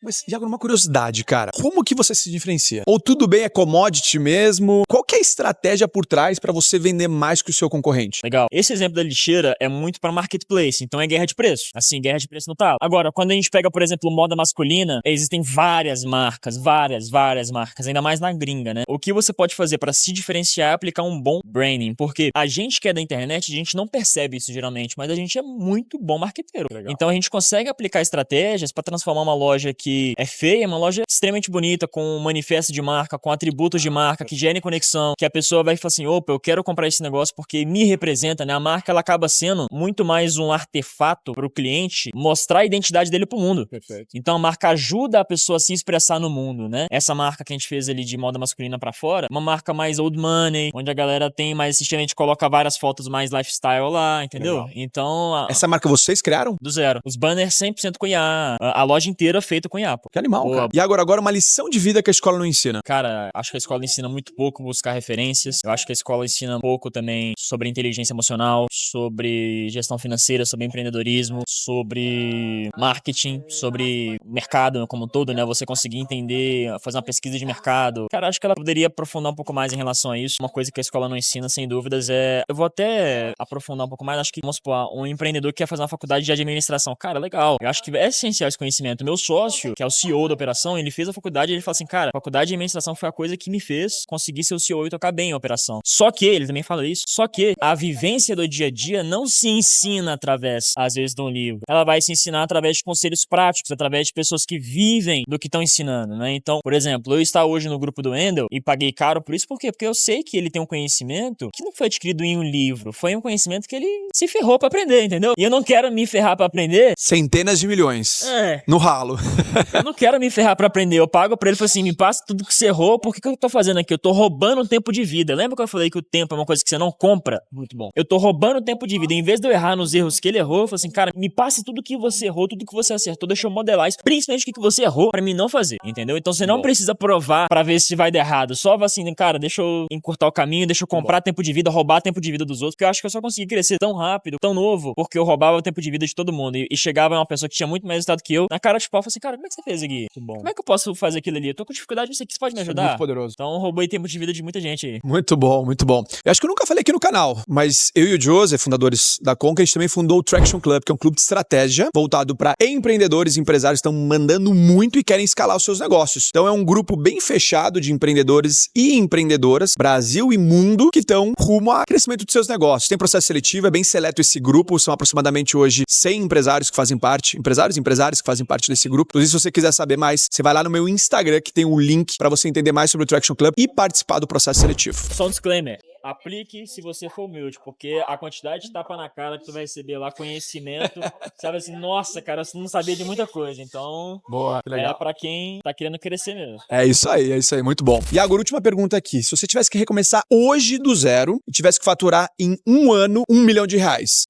Mas, Iago, uma curiosidade, cara. Como que você se diferencia? Ou tudo bem, é commodity mesmo? Qual que é a estratégia por trás pra você vender mais que o seu concorrente?
Legal. Esse exemplo da lixeira é muito pra marketplace, então é guerra de preço. Assim, guerra de preço no talo. Agora, quando a gente pega, por exemplo, moda masculina, existem várias marcas, várias marcas, ainda mais na gringa, né? O que você pode fazer pra se diferenciar é aplicar um bom branding, porque a gente que é da internet, a gente não percebe isso geralmente, mas a gente é muito bom marqueteiro.
Legal.
Então a gente consegue aplicar estratégias pra transformar uma loja que é feia, uma loja extremamente bonita, com um manifesto de marca, com atributos de marca, que gerem conexão, que a pessoa vai falar assim, opa, eu quero comprar esse negócio porque me representa, né? A marca, ela acaba sendo muito mais um artefato pro cliente mostrar a identidade dele pro mundo.
Perfeito.
Então a marca ajuda a pessoa a se expressar no mundo, né? Essa marca que a gente fez ali de moda masculina pra fora, uma marca mais old money, onde a galera tem mais esse estilo, a gente coloca várias fotos mais lifestyle lá, entendeu?
Legal.
Então...
Essa marca vocês criaram?
Do zero. Os banners 100% com IA. A loja inteira feita com IA, pô.
Que animal,
Boa.
cara. E agora uma lição de vida que a escola não ensina.
Cara, acho que a escola ensina muito pouco buscar referências. Eu acho que a escola ensina pouco também sobre inteligência emocional, sobre gestão financeira, sobre empreendedorismo, sobre marketing, sobre mercado como um todo, né? Você conseguir entender, fazer uma pesquisa de mercado. Cara, acho que ela poderia aprofundar um pouco mais em relação a isso. Uma coisa que a escola não ensina, sem dúvidas, é... Eu vou até aprofundar um pouco mais. Acho que, vamos supor, um empreendedor que quer fazer uma faculdade de administração. Cara, legal. Eu acho que é essencial esse conhecimento. Meu sócio, Maurício, que é o CEO da operação, ele fez a faculdade e ele fala assim, cara, a faculdade de administração foi a coisa que me fez conseguir ser o CEO e tocar bem a operação. Só que, ele também fala isso, só que a vivência do dia a dia não se ensina através, às vezes, de um livro. Ela vai se ensinar através de conselhos práticos, através de pessoas que vivem do que estão ensinando, né? Então, por exemplo, eu estar hoje no grupo do Wendel e paguei caro por isso, por quê? Porque eu sei que ele tem um conhecimento que não foi adquirido em um livro, foi um conhecimento que ele se ferrou pra aprender, entendeu? E eu não quero me ferrar pra aprender.
Centenas de milhões. No ralo.
Eu não quero me ferrar pra aprender. Eu pago pra ele e falo assim, me passa tudo que você errou, por que eu tô fazendo aqui? Eu tô roubando tempo de vida. Lembra que eu falei que o tempo é uma coisa que você não compra? Muito bom. Eu tô roubando tempo de vida. Em vez de eu errar nos erros que ele errou, eu falo assim, cara, me passe tudo que você errou, tudo que você acertou, deixa eu modelar isso, principalmente o que você errou pra mim não fazer, entendeu? Então você não precisa provar pra ver se vai dar errado. Só assim, cara, deixa eu encurtar o caminho, deixa eu comprar tempo de vida, roubar tempo de vida dos outros, porque eu acho que eu só consegui crescer tão rápido, tão novo, porque eu roubava o tempo de vida de todo mundo e chegava uma pessoa que tinha muito mais resultado que eu, na cara de pau, eu falei assim, cara, como é que você fez aqui? Como é que eu posso fazer aquilo ali? Eu tô com dificuldade, não sei o que você pode me ajudar?
Muito poderoso.
Então eu roubei tempo de vida de muita gente aí.
Muito bom, muito bom. Eu acho que eu nunca falei aqui no canal, mas eu e o Joseph, fundadores da Conca, a gente também fundou o Traction Club, que é um clube de estratégia voltado para empreendedores e empresários que estão mandando muito e querem escalar os seus negócios. Então é um grupo bem fechado de empreendedores e empreendedoras, Brasil e mundo, que estão rumo ao crescimento dos seus negócios. Tem processo seletivo, é bem seleto esse grupo, são aproximadamente hoje 100 empresários que fazem parte, empresários e empresárias que fazem parte desse grupo. Inclusive, se você quiser saber mais, você vai lá no meu Instagram, que tem um link para você entender mais sobre o Traction Club e participar do processo seletivo.
Só um disclaimer. Aplique se você for humilde, porque a quantidade de tapa na cara que tu vai receber lá, conhecimento, sabe assim, nossa, cara, você não sabia de muita coisa, então
Boa, que legal.
É pra quem tá querendo crescer mesmo.
É isso aí, muito bom. E agora, última pergunta aqui, se você tivesse que recomeçar hoje do zero e tivesse que faturar em um ano R$1 milhão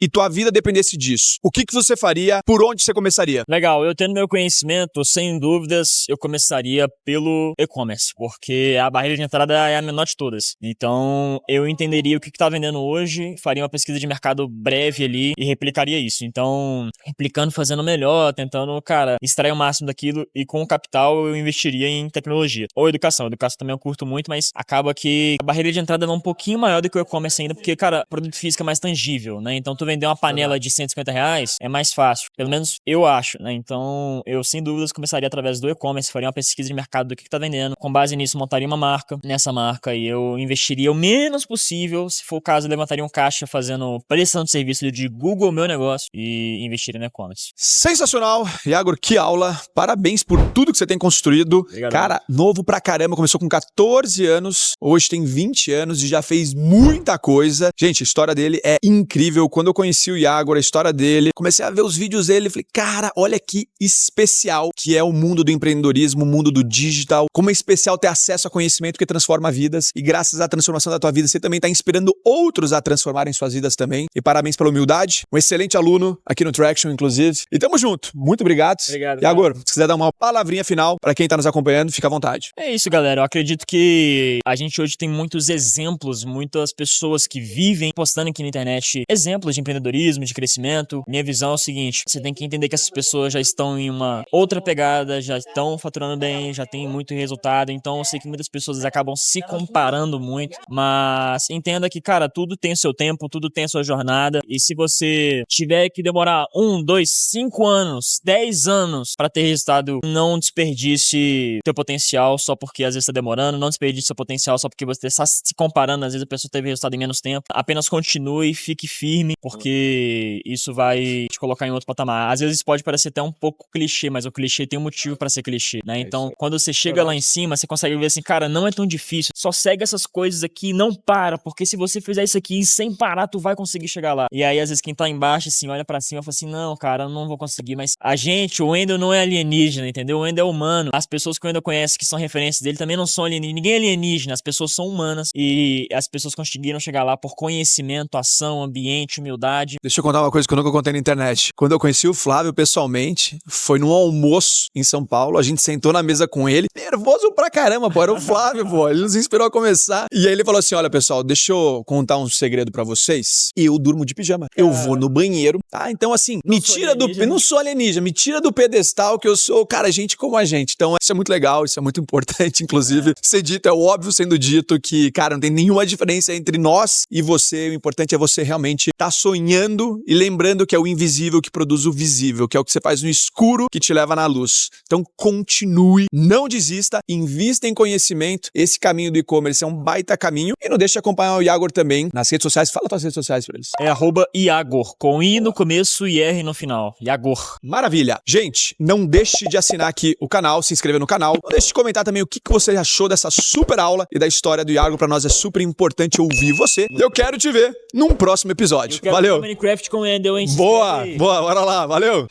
e tua vida dependesse disso, o que você faria, por onde você começaria?
Legal, eu tendo meu conhecimento, sem dúvidas, eu começaria pelo e-commerce, porque a barreira de entrada é a menor de todas, então eu entenderia o que tá vendendo hoje, faria uma pesquisa de mercado breve ali e replicaria isso. Então, replicando, fazendo melhor, tentando, cara, extrair o máximo daquilo e com o capital eu investiria em tecnologia. Ou educação. Educação também eu curto muito, mas acaba que a barreira de entrada é um pouquinho maior do que o e-commerce ainda, porque, cara, produto físico é mais tangível, né? Então, tu vender uma panela de R$150 é mais fácil. Pelo menos eu acho, né? Então, eu sem dúvidas começaria através do e-commerce, faria uma pesquisa de mercado do que tá vendendo. Com base nisso, montaria uma marca. Nessa marca, e eu investiria o menos possível, se for o caso, eu levantaria um caixa fazendo prestação de serviço de Google Meu Negócio e investiria no e-commerce.
Sensacional, Iago, que aula, parabéns por tudo que você tem construído.
Obrigado.
Cara, novo pra caramba, começou com 14 anos, hoje tem 20 anos e já fez muita coisa. Gente, a história dele é incrível, quando eu conheci o Iago, a história dele, comecei a ver os vídeos dele e falei, cara, olha que especial que é o mundo do empreendedorismo, o mundo do digital, como é especial ter acesso a conhecimento que transforma vidas e graças à transformação da tua vida, você também está inspirando outros a transformarem suas vidas também. E parabéns pela humildade. Um excelente aluno aqui no Traction, inclusive. E tamo junto. Muito obrigado.
Obrigado.
E agora, se quiser dar uma palavrinha final para quem tá nos acompanhando, fica à vontade.
É isso, galera. Eu acredito que a gente hoje tem muitos exemplos, muitas pessoas que vivem postando aqui na internet exemplos de empreendedorismo, de crescimento. Minha visão é o seguinte, você tem que entender que essas pessoas já estão em uma outra pegada, já estão faturando bem, já tem muito resultado. Então eu sei que muitas pessoas acabam se comparando muito, mas entenda que, cara, tudo tem o seu tempo, tudo tem a sua jornada, e se você tiver que demorar 1, 2, 5 anos, 10 anos pra ter resultado, não desperdice teu potencial só porque às vezes tá demorando, não desperdice seu potencial só porque você está se comparando, às vezes a pessoa teve resultado em menos tempo. Apenas continue, fique firme, porque isso vai te colocar em outro patamar. Às vezes pode parecer até um pouco clichê, mas o clichê tem um motivo pra ser clichê, né? Então, quando você chega lá em cima, você consegue ver assim, cara, não é tão difícil, só segue essas coisas aqui e não para, porque se você fizer isso aqui sem parar, tu vai conseguir chegar lá. E aí, às vezes, quem tá embaixo, assim, olha pra cima e fala assim, não, cara, eu não vou conseguir, mas a gente, o Wendel não é alienígena, entendeu? O Wendel é humano. As pessoas que o Wendel conhece, que são referências dele, também não são alienígenas. Ninguém é alienígena, as pessoas são humanas e as pessoas conseguiram chegar lá por conhecimento, ação, ambiente, humildade.
Deixa eu contar uma coisa que eu nunca contei na internet. Quando eu conheci o Flávio pessoalmente, foi num almoço em São Paulo, a gente sentou na mesa com ele, nervoso pra caramba, pô, era o Flávio, pô, ele nos inspirou a começar. E aí ele falou assim, olha, pessoal, pessoal, deixa eu contar um segredo pra vocês. Eu durmo de pijama. Eu vou no banheiro, tá? Então, assim, me tira do... Eu não sou alienígena, me tira do pedestal que eu sou, cara, gente como a gente. Então, isso é muito legal, isso é muito importante, inclusive. Ser dito, é óbvio sendo dito que, cara, não tem nenhuma diferença entre nós e você. O importante é você realmente estar sonhando e lembrando que é o invisível que produz o visível, que é o que você faz no escuro que te leva na luz. Então, continue, não desista, invista em conhecimento. Esse caminho do e-commerce é um baita caminho. E não deixe de acompanhar o Iagor também nas redes sociais. Fala tuas redes sociais pra eles.
É @Iagor, com I no começo e R no final. Iagor.
Maravilha. Gente, não deixe de assinar aqui o canal, se inscrever no canal. Não deixe de comentar também o que você achou dessa super aula e da história do Iagor. Pra nós é super importante ouvir você. Eu quero te ver num próximo episódio. Valeu.
Minecraft com o Endel, hein?
Boa, bora lá. Valeu.